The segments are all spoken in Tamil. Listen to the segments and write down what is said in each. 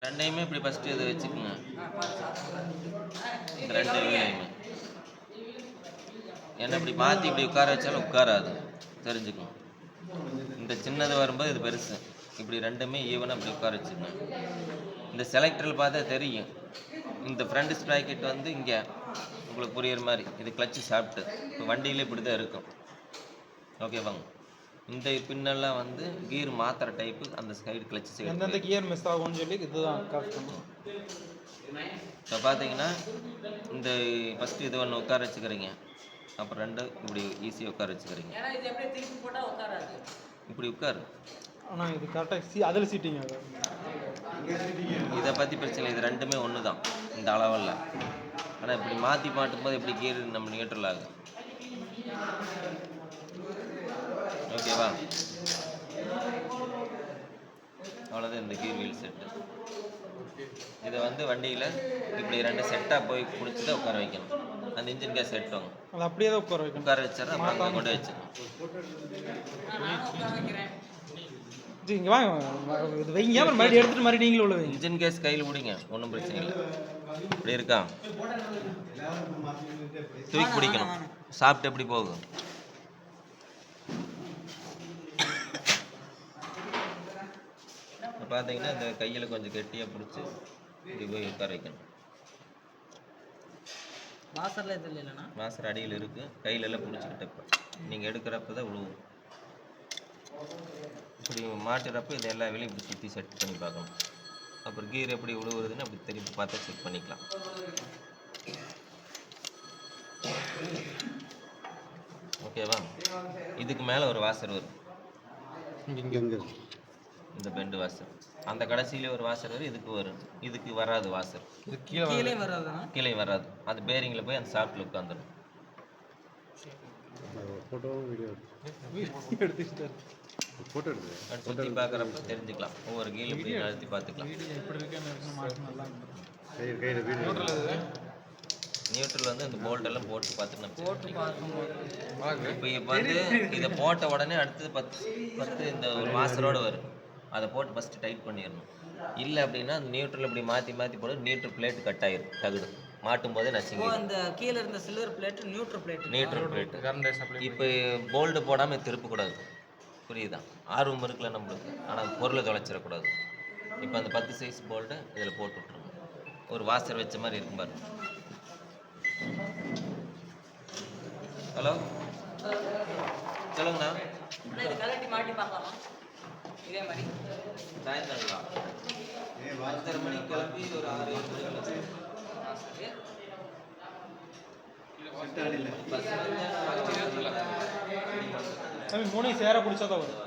ரெண்டையுமே இப்படி ஃபஸ்ட்டு இதை வச்சுக்கோங்க. இந்த ரெண்டு வீலையுமே ஏன்னா இப்படி மாற்றி இப்படி உட்கார வச்சாலும் உட்காராது, தெரிஞ்சுக்கணும். இந்த சின்னது வரும்போது இது பெருசு, இப்படி ரெண்டுமே ஈவனாக இப்படி உட்கார வச்சுக்கோங்க. இந்த செலக்டரில் பார்த்தா தெரியும், இந்த ஃப்ரண்ட் ஸ்ப்ராக்கெட் வந்து இங்கே உங்களுக்கு புரியுற மாதிரி இது கிளச்சு சாப்பிட்டு இப்போ வண்டியில் இப்படி தான் இருக்கும். ஓகேவாங்க. இந்த பின்னெல்லாம் வந்து கியர் மாத்திர டைப்பு, அந்த சைடு கிளச்சு சைடு எந்தெந்த கியர் மிஸ் ஆகும்னு சொல்லி இதுதான். இப்போ பார்த்தீங்கன்னா இந்த ஃபஸ்ட்டு இது ஒன்று உட்கார வச்சுக்கிறீங்க, அப்புறம் ரெண்டு இப்படி ஈஸியாக உட்கார வச்சுக்கிறீங்க. இப்படி உட்காரு. ஆனால் இது கரெக்டாக அதில் சீட்டிங் ஆகும். இதை பற்றி பிரச்சனை, இது ரெண்டுமே ஒன்று தான் இந்த அளவில். ஆனால் இப்படி மாற்றி மாட்டும்போது எப்படி கியர் நம்ம நியூட்ரல் ஆகும். ஓகேவா? அவ்வளோதான் இந்த கீர் வீல் செட்டு. இதை வந்து வண்டியில் இப்படி ரெண்டு செட்டாக போய் பிடிச்சி தான் உட்கார வைக்கணும். அந்த இன்ஜின் கேஸ் செட்டோங்க அது அப்படியே தான் உட்கார வைக்கணும். உட்கார வச்சாரு அப்புறம் அங்கே கொண்டு வச்சிடணும். இங்கே வாங்க, இது வைங்க, அப்புறம் மறுபடியும் எடுத்துகிட்டு மாதிரி நீங்களும் உள்ள வைங்க. இன்ஜின் கேஸ் கையில் பிடிங்க, ஒன்றும் பிரச்சனை இல்லை. இப்படி இருக்கா, தூக்கி பிடிக்கணும். சாப்பிட்டு எப்படி போகும். பார்த்தீங்கன்னா இந்த கையில் கொஞ்சம் கெட்டியாக பிடிச்சி இப்படி போய் உட்கார வைக்கணும். வாசரில் எது இல்லைண்ணா, வாசர் அடியில் இருக்குது, கையிலெல்லாம் பிடிச்சிக்கிட்டப்ப நீங்கள் எடுக்கிறப்ப தான் விழுவும். இப்படி மாட்டுறப்ப இதை எல்லா வேலையும் இப்படி சுற்றி செட் பண்ணி பார்க்கணும். அப்புறம் கீர் எப்படி விழுவுறதுன்னு அப்படி திருப்பி பார்த்தா செக் பண்ணிக்கலாம். ஓகேவா? இதுக்கு மேலே ஒரு வாசர் வரும், இந்த பெண்டு வாசர். அந்த கடைசியில ஒரு வாசர் வரும், இதுக்கு வரும். இதுக்கு வராது வாசர், கீழே வராது. அது பேரிங்கில் போய் அந்த சாப்பிட்டு உட்காந்துடும். சுற்றி பார்க்குறப்ப தெரிஞ்சுக்கலாம், ஒவ்வொரு கீழே இப்படி அழுத்தி பார்த்துக்கலாம். நியூட்ரல் வந்து இந்த போல்ட்டெல்லாம் போட்டு பார்த்துட்டு இப்போ வந்து இதை போட்ட உடனே அடுத்தது 10 இந்த ஒரு வாசரோடு வரும். அதை போட்டு ஃபஸ்ட்டு டைட் பண்ணிடணும். இல்லை அப்படின்னா அந்த நியூட்ரல் இப்படி மாற்றி மாற்றி போட நியூட்ரல் பிளேட் கட் ஆயிரும், தகுடு மாட்டும் போதே நசிங்க. அந்த கீழே இருந்த சில்வர் பிளேட் நியூட்ரல் பிளேட். இப்போ போல்டு போடாமல் திருப்பக்கூடாது, புரியுதா? ஆர்வம் இருக்குல்ல நம்மளுக்கு, ஆனால் பொருளை தொலைச்சிடக்கூடாது. இப்போ அந்த 10 சைஸ் போல்டு இதில் போட்டு விட்ருங்க. ஒரு வாசர் வச்ச மாதிரி இருக்கும் பாருங்க. ஹலோ, சொல்லுங்கண்ணா. இதே மாதிரி சாயந்தரம் 5:30 மணிக்கு கிளம்பி ஒரு 6-7 மணி மூணு சேர பிடிச்சா தான் வரும்.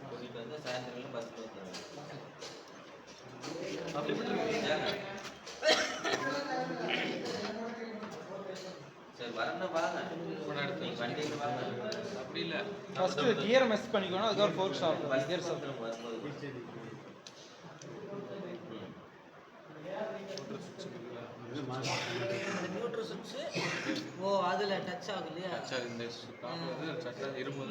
கூட்டிகிட்டு வந்து சாயந்தரம் பஸ்ஸில் சரி வரணும், வாங்க நீங்கள் வண்டியில் வாங்க. அப்படி இல்லை, ஃபஸ்ட்டு கியரை மிஸ் பண்ணிக்கணும், அதுக்கப்புறம் fork shop gear shop neutral சுவிட்ச். ஓ, அதில் டச் ஆகும் இல்லையா? இந்த இரும்பு